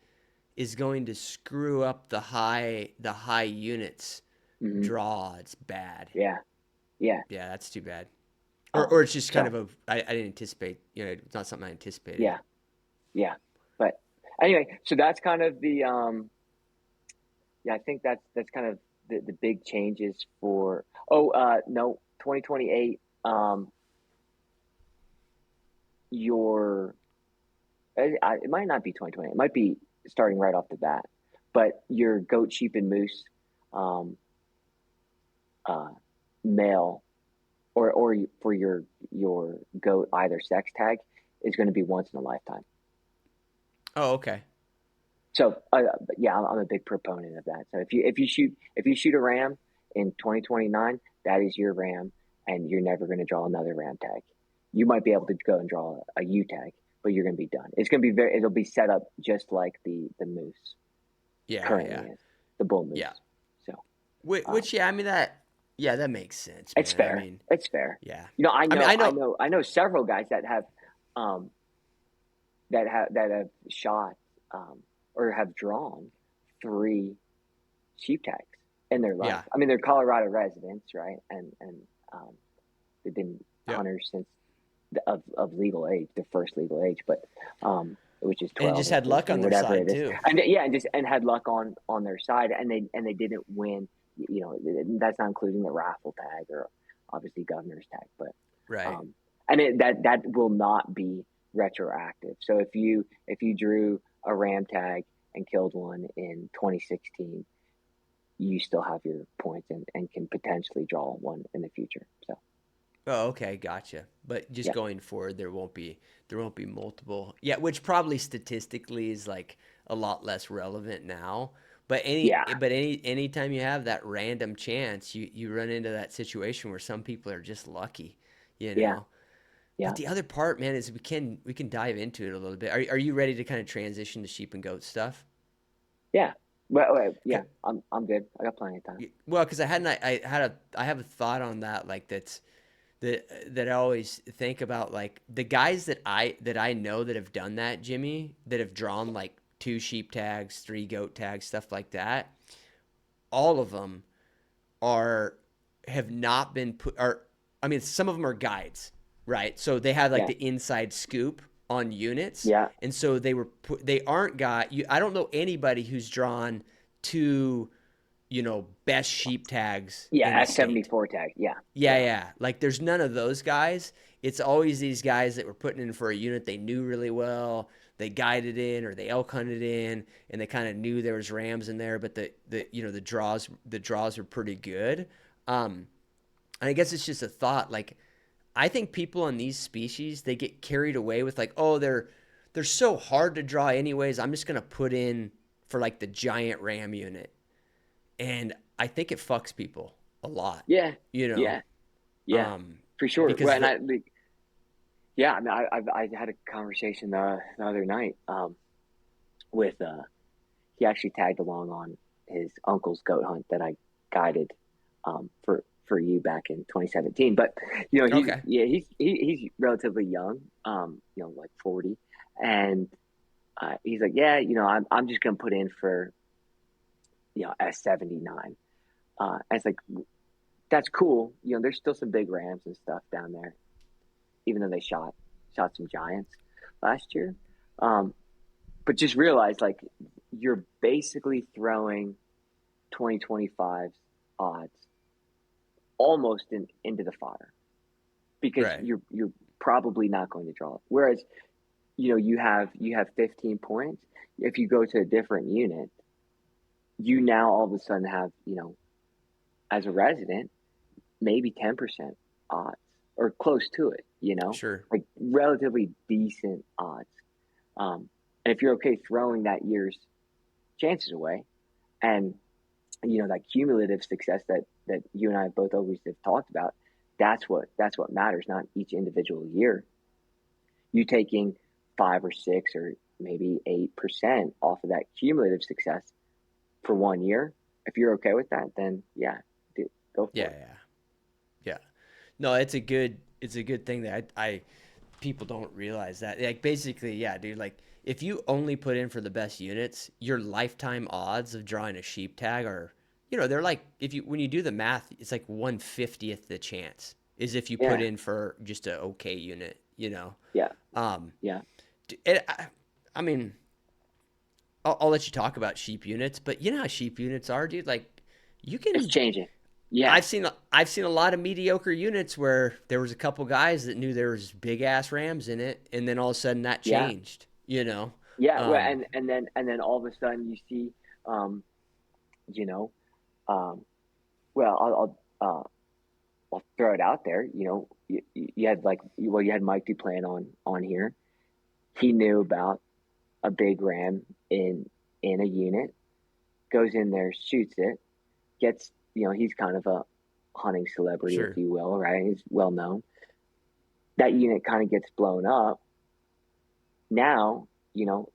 is going to screw up the high units Hmm. draw. It's bad. Yeah. Yeah. Yeah, that's too bad. Or Um, it's just kind so of I didn't anticipate. It's not something I anticipated. yeah. Yeah. But anyway, so that's kind of I think that's kind of the big changes for, no, 2028, your, it might not be 2020. It might be starting right off the bat, but your goat, sheep, and moose, um, uh, male, or for your goat either sex tag is going to be once in a lifetime. Oh, okay. So yeah, I'm a big proponent of that. So if you shoot a ram in 2029, that is your ram, and you're never going to draw another ram tag. You might be able to go and draw a U tag, but you're going to be done. It's going to be it'll be set up just like the moose Yeah, currently yeah, is, the bull moose. yeah. So Which, yeah, I mean yeah, that makes sense, it's man. I fair. mean, It's fair. yeah. I I mean, know, I know. several guys um, that have shot, um, or have drawn 3 sheep tags in their life. Yeah, I mean, they're Colorado residents, right? And um, they've been yep. hunters since of legal age, their first legal age, but which is And 12 just or had luck 13, on their whatever side it is. too. And yeah, and had luck on their side, and they didn't win. That's not including the raffle tag or obviously governor's tag, but Right. um, and that will not be retroactive. So if you drew a ram tag and killed one in 2016, you still have your points and can potentially draw one in the future. So Oh, okay, gotcha. But just Yeah, going forward, there won't be multiple. Yeah, which probably statistically is like a lot less relevant now. yeah, Anytime you have that random chance, you run into that situation where some people are just lucky, you yeah, know. yeah, But the other part, man, is we can dive into it a little bit. Are you ready to kind of transition to sheep and goat stuff? yeah. Yeah, I'm good. I got plenty of time. Well, because I have a thought on that that I always think about, like the guys that I know that have done that, Jimmy, that have drawn like 2 sheep tags, 3 goat tags, stuff like that. All of them are have not been put are I mean, some of them are guides, right? So they have like Yeah, the inside scoop on units, yeah, and so they aren't I don't know anybody who's drawn two, best sheep tags yeah. in the state. S74 tag. Yeah, Yeah, yeah, yeah. Like there's none of those guys. It's always these guys that were putting in for a unit they knew really well. They guided in or they elk hunted in, and they kind of knew there was rams in there, but the draws were pretty good. Um, and I guess it's just a thought. Like I think people on these species, they get carried away with like, oh, they're so hard to draw anyways. I'm just gonna put in for like the giant ram unit, and I think it fucks people a lot. yeah, You know, yeah, yeah. um, For sure. Well, because and the yeah, I mean, I had a conversation the other night with he actually tagged along on his uncle's goat hunt that I guided for you back in 2017. But okay, he's relatively young, like 40, and he's like, yeah, I'm just gonna put in for S79. And it's like that's cool. There's still some big rams and stuff down there, even though they shot some giants last year. Um, but just realize like you're basically throwing 2025's odds almost into the fire because right, you're probably not going to draw. Whereas you have 15 points. If you go to a different unit, you now all of a sudden have as a resident maybe 10% odds or close to it. sure, Like relatively decent odds. And if you're okay throwing that year's chances away, and that cumulative success that you and I both always have talked about, that's what matters, not each individual year. You taking 5 or 6 or maybe 8% off of that cumulative success for one year. If you're okay with that, then yeah, dude, go for yeah, it. yeah, yeah. No, it's a good thing that I people don't realize that. Like basically, yeah, dude. Like if you only put in for the best units, your lifetime odds of drawing a sheep tag are, they're like if you when you do the math, it's like 1/50th the chance is if you put Yeah, in for just a okay unit. yeah, Um, yeah. I mean, I'll let you talk about sheep units, but you know how sheep units are, dude. Like you It's can changing. Yeah, I've seen a lot of mediocre units where there was a couple guys that knew there was big ass rams in it, and then all of a sudden that yeah, changed. You know, yeah. Well, um, and then all of a sudden you see, you know, um, well, I'll throw it out there. You had you had Mike Duplan on here. He knew about a big ram in a unit, goes in there, shoots it, gets he's kind of a hunting celebrity, if sure, you will, right? He's well known. That unit kind of gets blown up. Now,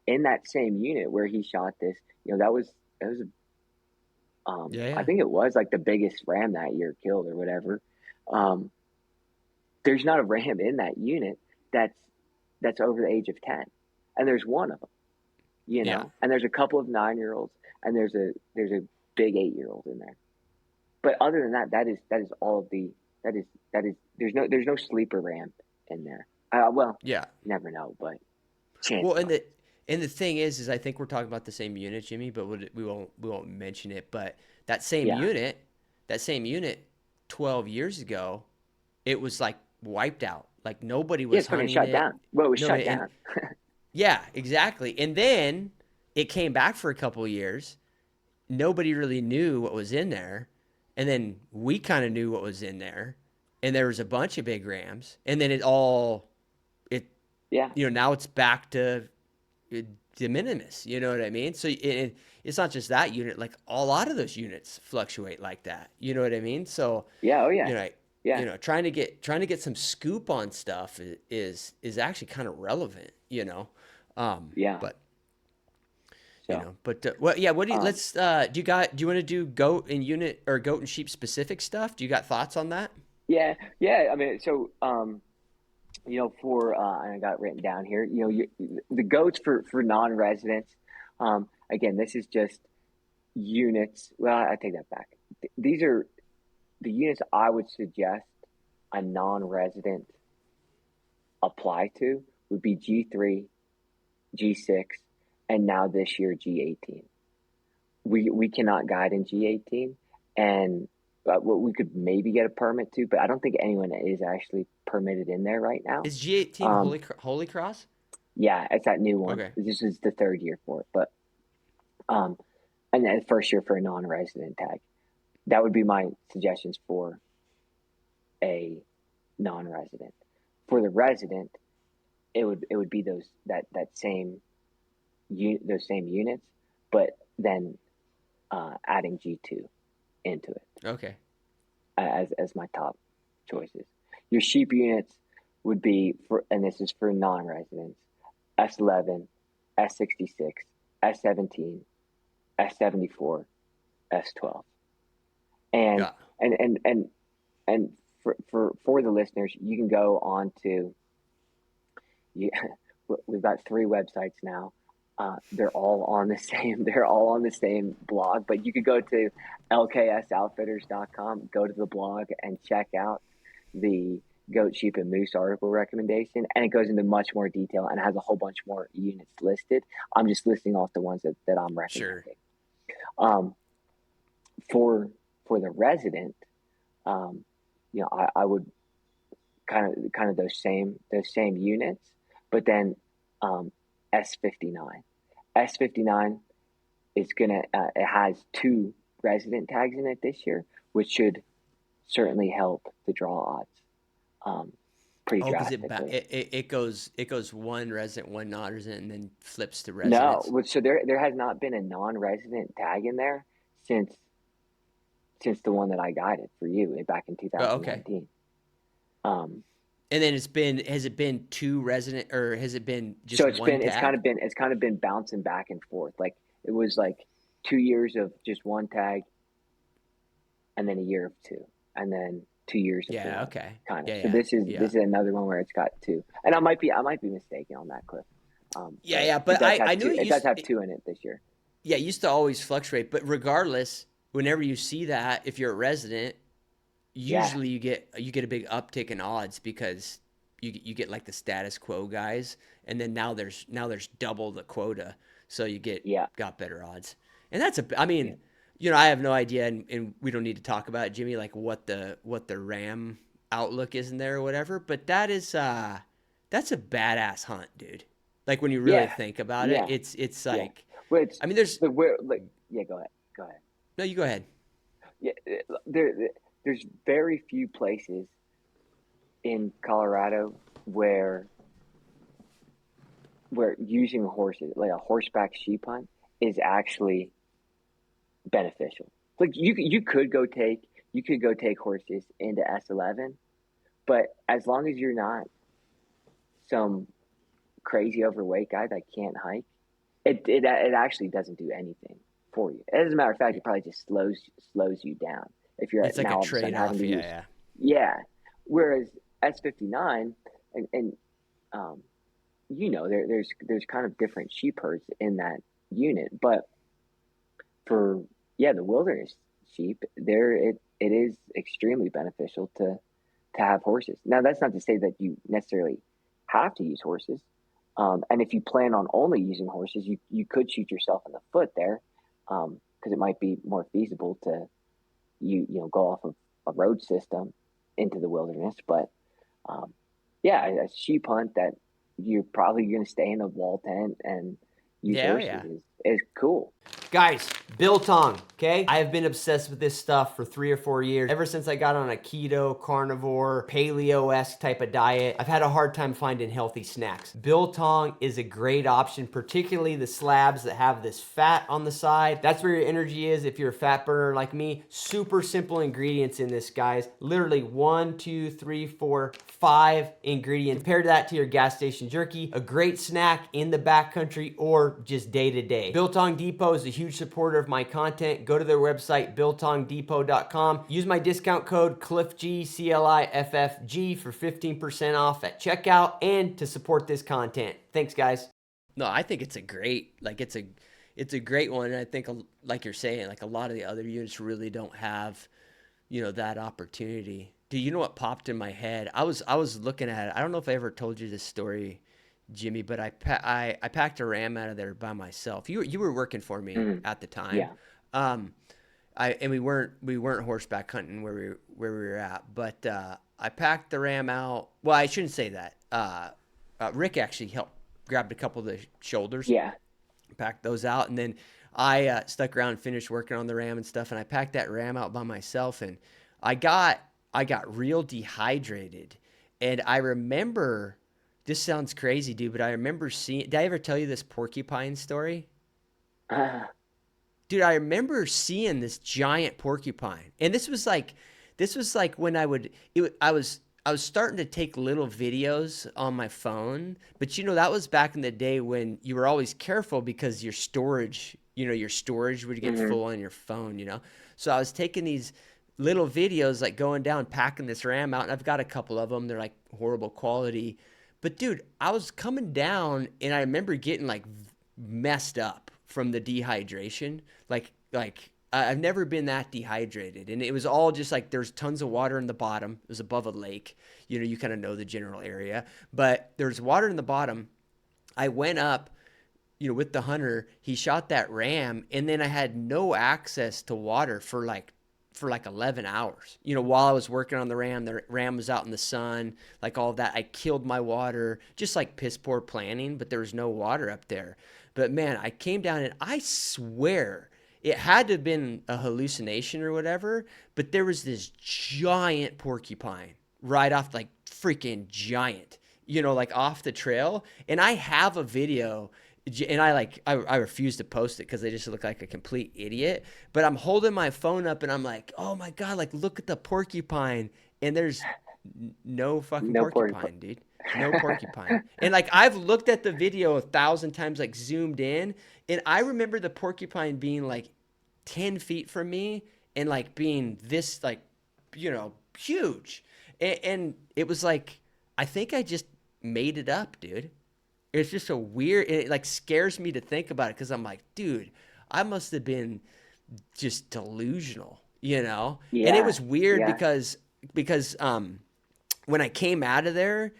in that same unit where he shot this, that was yeah, I yeah, think it was like the biggest ram that year killed or whatever. Um, there's not a ram in that unit that's over the age of 10, and there's one of them, yeah, and there's a couple of 9-year-olds, and there's a big 8-year-old in there. But other than that, that is all of the that is there's no sleeper ram in there. Well, yeah. you never know, but Well, chances are, and the thing is I think we're talking about the same unit, Jimmy, but we won't mention it. But yeah, that same unit, 12 years ago, it was like wiped out. Like nobody yeah, was it's fucking hunting shut it. down. Well, it was No, shut and down. yeah, exactly. And then it came back for a couple of years. Nobody really knew what was in there, and then we kind of knew what was in there. and there was a bunch of big rams, and then it Yeah. now it's back to de minimis. You know what I mean? So it's not just that unit. Like a lot of those units fluctuate like that. You know what I mean? So Yeah. Oh you yeah. know, Yeah. trying to get some scoop on stuff is actually kind of relevant. Yeah. But So, well, yeah. What do you um, let's do you want to do goat and unit or goat and sheep specific stuff? Do you got thoughts on that? yeah. Yeah. I mean, so, for and I got written down here. The goats for non-residents. Again, this is just units. Well, I take that back. These are the units I would suggest a non-resident apply to would be G3, G6, and now this year G18. We cannot guide in G18, and we could maybe get a permit to, but I don't think anyone is actually permitted in there right now. Is G18 Um, Holy Cross? yeah, it's that new one. Okay. This is the third year for it, but um, and then the first year for a non-resident tag. That would be my suggestions for a non-resident. For the resident, it would be that same those same units, but then adding G2 into it Okay. as my top choices. Your sheep units would be and this is for non-residents, S11, S66, S17, S74, S12, and Yeah. and and and and for the listeners, you can go on to you, we've got three websites now. They're all on the same. They're all on the same blog. But you could go to lksoutfitters.com, go to the blog, and check out the goat, sheep, and moose article recommendation, and it goes into much more detail and has a whole bunch more units listed. I'm just listing off the ones that I'm Sure. recommending. Um, for the resident, I would kind of those same units, but then S59. S59 is gonna it has two resident tags in it this year, which should certainly help the draw odds pretty Oh, because drastically. it goes one resident, one non-resident, and then flips to No, residents. so there has not been a non-resident tag in there since the one that I guided for you back in Oh, okay. 2019. Um, And then has it been two resident or has it been so just one tag? it's kind of been bouncing back and forth. Like it was like 2 years of just one tag, and then a year of two, and then 2 years of Yeah. one, Okay. kind of. Yeah. So Yeah. this Yeah. is another one where it's got two, and I might be mistaken on that, Cliff. Yeah. But Yeah. it But does I have knew two. it It does used. have two in it this year. Yeah, it used to always fluctuate. But regardless, whenever you see that, if you're a resident, Yeah, usually you get a big uptick in odds because you get like the status quo guys, and then now there's double the quota, so you yeah, got better odds. And I yeah, mean, I have no idea, and we don't need to talk about it, Jimmy, like what the RAM outlook is in there or whatever. But that's a badass hunt, dude. Like when you really yeah, think about it, yeah, it's yeah. like, Which I mean, there's the where like yeah. Go ahead. Go ahead. no, you go ahead. Yeah, there's very few places in Colorado where using horses, like a horseback sheep hunt, is actually beneficial. Like you could go take horses into S11, but as long as you're not some crazy overweight guy that can't hike, it actually doesn't do anything for you. As a matter of fact, it probably just slows you down if you're It's like now a all of a sudden trade having off. to Yeah, use. yeah. Yeah. Whereas S59 and um, there's kind of different sheep herds in that unit, but for the wilderness sheep, it is extremely beneficial to have horses. Now that's not to say that you necessarily have to use horses. And if you plan on only using horses, you could shoot yourself in the foot there, because it might be more feasible to go off of a road system into the wilderness. But um, yeah, a sheep hunt that you're probably going to stay in a wall tent and use Yeah, oh, horses yeah. is cool. Guys, biltong, okay? I have been obsessed with this stuff for 3 or 4 years. Ever since I got on a keto, carnivore, paleo-esque type of diet, I've had a hard time finding healthy snacks. Biltong is a great option, particularly the slabs that have this fat on the side. That's where your energy is if you're a fat burner like me. Super simple ingredients in this, guys. Literally 1, 2, 3, 4, 5 ingredients. Compare that to your gas station jerky. A great snack in the backcountry or just day to day. Biltong Depot is a huge supporter of my content. Go to their website, biltongdepot.com. Use my discount code CLIFFG, CLIFFG for 15% off at checkout and to support this content. Thanks, guys. No, I think it's a great, it's a great one. And I think, like you're saying, like a lot of the other units really don't have, that opportunity. Do you know what popped in my head? I was looking at it. I don't know if I ever told you this story, Jimmy, but I packed a ram out of there by myself. You were working for me Mhm. at the time. Yeah. And we weren't horseback hunting where we were at, but I packed the ram out. Well, I shouldn't say that. Rick actually helped grabbed a couple of the shoulders, Yeah. packed those out, and then I stuck around and finished working on the ram and stuff. And I packed that ram out by myself, and I got I got real dehydrated. And I remember, this sounds crazy, dude, but I remember seeing. Did I ever tell you this porcupine story? Uh, Dude, I remember seeing this giant porcupine, and this was like when I was starting to take little videos on my phone, but that was back in the day when you were always careful because your storage would get mhm. full on your phone. So I was taking these little videos, like going down, packing this ram out, and I've got a couple of them. They're like horrible quality, but dude, I was coming down, and I remember getting like messed up from the dehydration. I've never been that dehydrated, and it was all just like there's tons of water in the bottom. It was above a lake. You kind of know the general area, but there's water in the bottom. I went up, with the hunter. He shot that ram, and then I had no access to water for like 11 hours. While I was working on the ram was out in the sun, like all of that. I killed my water, just like piss poor planning, but there was no water up there. But man, I came down, and I swear it had to have been a hallucination or whatever, but there was this giant porcupine right off, like freaking giant, like off the trail. And I have a video, and I refuse to post it because I just look like a complete idiot. But I'm holding my phone up, and I'm like, oh my God, like look at the porcupine. And there's no fucking No porcupine, dude. No porcupine. And like I've looked at the video 1,000 times, like zoomed in, and I remember the porcupine being like 10 feet from me and like being this, like, huge. And it was like, I think I just made it up, dude. It's just a weird, it like scares me to think about it because I'm like, dude, I must have been just delusional. And it Yeah. was weird Yeah. because when I came out of there,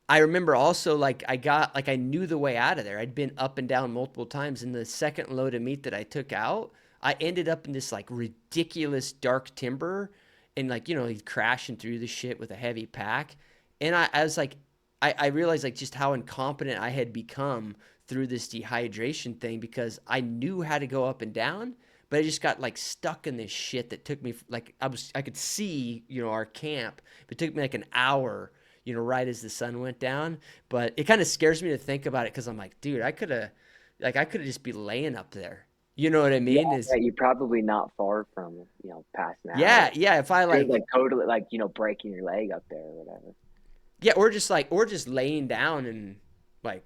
I remember also like I knew the way out of there. I'd been up and down multiple times. And the second load of meat that I took out, I ended up in this like ridiculous dark timber, and like he's crashing through the shit with a heavy pack. And I was like, I realized like just how incompetent I had become through this dehydration thing because I knew how to go up and down, but I just got like stuck in this shit that took me like I could see our camp, but it took me like an hour, right as the sun went down. But it kind of scares me to think about it because I'm like, dude, I could have just be laying up there. You know what I Yeah. mean? Is Yeah. You're probably not far from, passing out Yeah, yeah. If I or like, like totally like, breaking your leg up there or whatever. yeah, or just laying down and like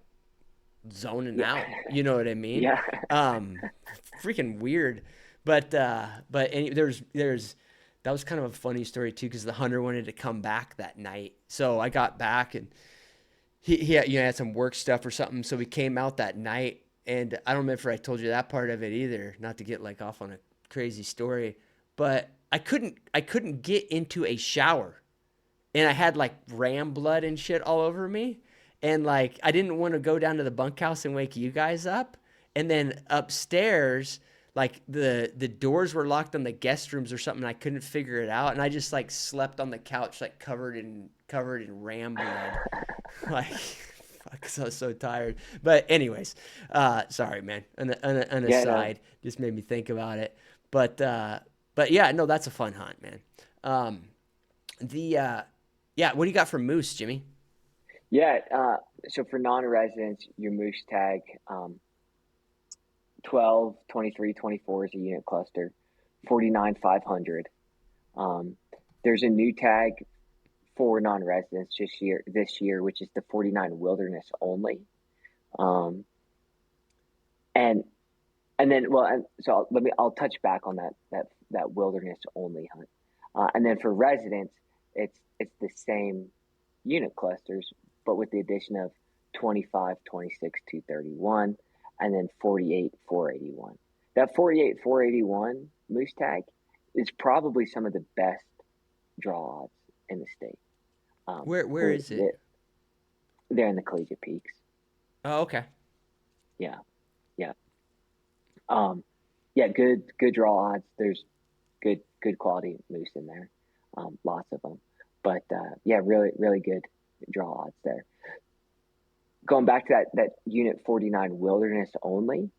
zoning Yeah. out. You know what I mean? Yeah. Um, freaking weird. But there's that was kind of a funny story too because the hunter wanted to come back that night. So I got back, and he had some work stuff or something. So we came out that night, and I don't remember if I told you that part of it either. Not to get like off on a crazy story, but I couldn't get into a shower, and I had like ram blood and shit all over me. And like I didn't want to go down to the bunkhouse and wake you guys up. And then upstairs, like the doors were locked on the guest rooms or something. And I couldn't figure it out, and I just like slept on the couch, like covered in ram blood. Like because I was so tired. But anyways, sorry, man. An Yeah, no. aside, just made me think about it. But but yeah, no, that's a fun hunt, man. Um, the yeah, what do you got for moose, Jimmy? Yeah, so for non-residents, your moose tag, 12, 23, 24 is a unit cluster, 49, 500. Um, there's a new tag for non-residents this year, which is the 49 wilderness only. Um, and and then well, and so I'll touch back on that wilderness only hunt. And then for residents, it's the same unit clusters, but with the addition of 25, 26, 231, and then 48, 481. That 48, 481 moose tag is probably some of the best draw odds in the state. Where For is it? they're in the Collegiate Peaks. Oh, okay. Yeah, yeah, um, yeah. Good draw odds. There's good quality moose in there. Lots of them, but yeah, really good draw odds there. Going back to that unit 49 wilderness only,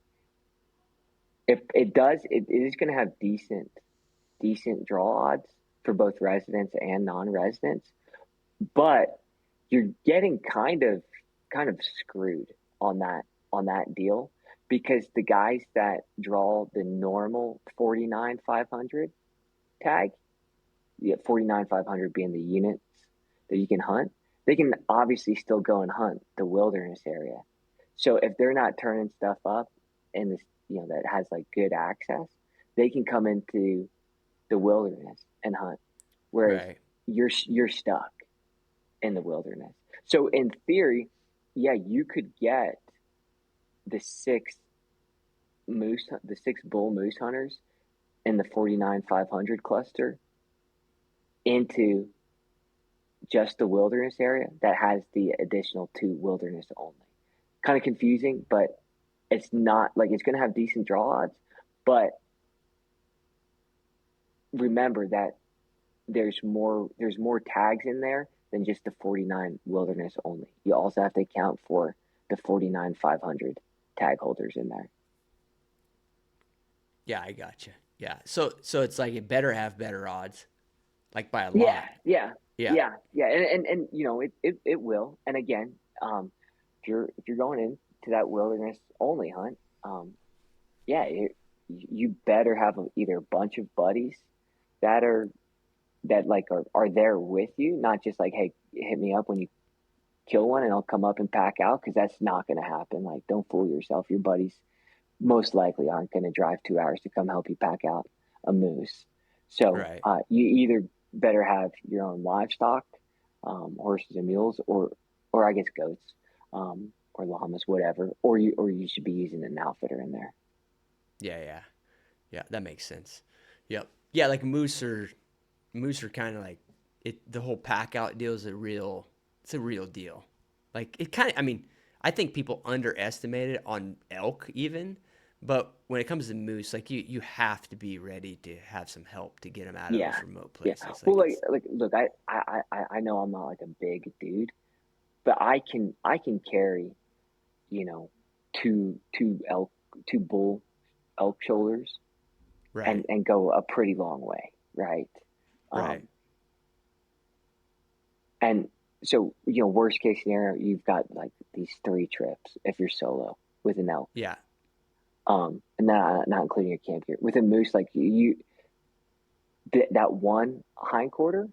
it is going to have decent draw odds for both residents and non-residents, but you're getting kind of screwed on that deal, because the guys that draw the normal 49 500 tag, yeah, 49 500 being the units that you can hunt, they can obviously still go and hunt the wilderness area. So if they're not turning stuff up in this, that has like good access, they can come into the wilderness and hunt. Whereas Right. you're stuck in the wilderness. So in theory, yeah, you could get the six bull moose hunters in the 49 500 cluster into just the wilderness area that has the additional two wilderness only. Kind of confusing, but it's not like it's going to have decent draw odds. But remember that there's more tags in there than just the 49 wilderness only. You also have to account for the 49 500 tag holders in there. Yeah, I gotcha. Yeah. So it's like it better have better odds, like by a Yeah, lot. yeah, Yeah. yeah, and it will. And again, if you're going into that wilderness only hunt, yeah, you better have either a bunch of buddies that are there with you, not just like, hey, hit me up when you kill one and I'll come up and pack out, because that's not going to happen. Like, don't fool yourself. Your buddies most likely aren't going to drive 2 hours to come help you pack out a moose. So Right. you either better have your own livestock, horses and mules, or I guess goats, or llamas, whatever, or you should be using an outfitter in there. Yeah, yeah. Yeah, that makes sense. Yep. Yeah, like moose are kind of like it. The whole pack out deal is it's a real deal. Like it kind of. I mean, I think people underestimate it on elk even, but when it comes to moose, like you have to be ready to have some help to get them out of Yeah, those remote yeah. places. Well, Like like it's like look, I know I'm not like a big dude, but I can carry, you know, two bull elk shoulders and right, and go a pretty long way, right? right. Um, and so, worst case scenario, you've got like these three trips if you're solo with an elk, Yeah, and not including your camp gear. With a moose, like that one hindquarter,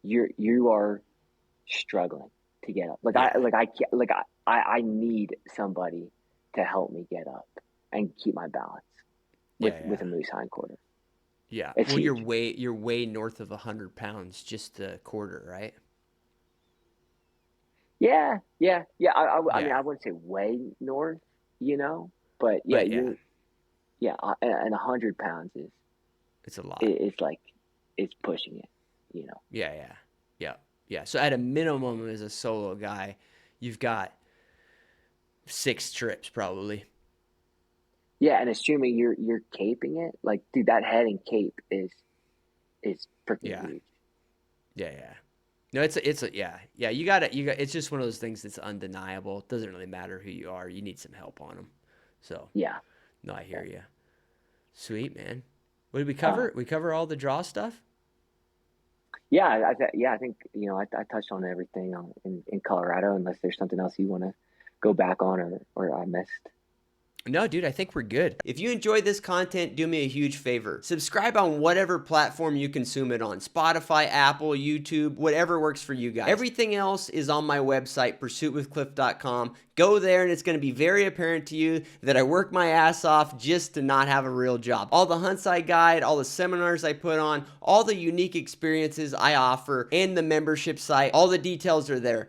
you are struggling to get up. Like I yeah, like I can't like I need somebody to help me get up and keep my balance with yeah, with yeah, a moose hindquarter. yeah. It's Well, you're huge. way north of 100 pounds just a quarter, right? Yeah, yeah, yeah. I mean, Yeah, I wouldn't say way north, but yeah, but yeah, you're yeah, and 100 pounds it's a lot. is like it's pushing it. Yeah, yeah, yeah, yeah. So at a minimum, as a solo guy, you've got 6 trips probably. Yeah, and assuming you're caping it, like, dude, that head and cape is freaking Yeah, huge. yeah, yeah, No, it's yeah. You got. It's just one of those things that's undeniable. It doesn't really matter who you are. You need some help on them. So Yeah. no, I hear you. Sweet man. What did we Uh, cover? We cover all the draw stuff. yeah, yeah, I think, I touched on everything in Colorado, unless there's something else you want to go back on or I missed. No, dude, I think we're good. If you enjoyed this content, do me a huge favor. Subscribe on whatever platform you consume it on. Spotify, Apple, YouTube, whatever works for you guys. Everything else is on my website, pursuitwithcliff.com. Go there and it's going to be very apparent to you that I work my ass off just to not have a real job. All the hunts I guide, all the seminars I put on, all the unique experiences I offer, and the membership site, all the details are there.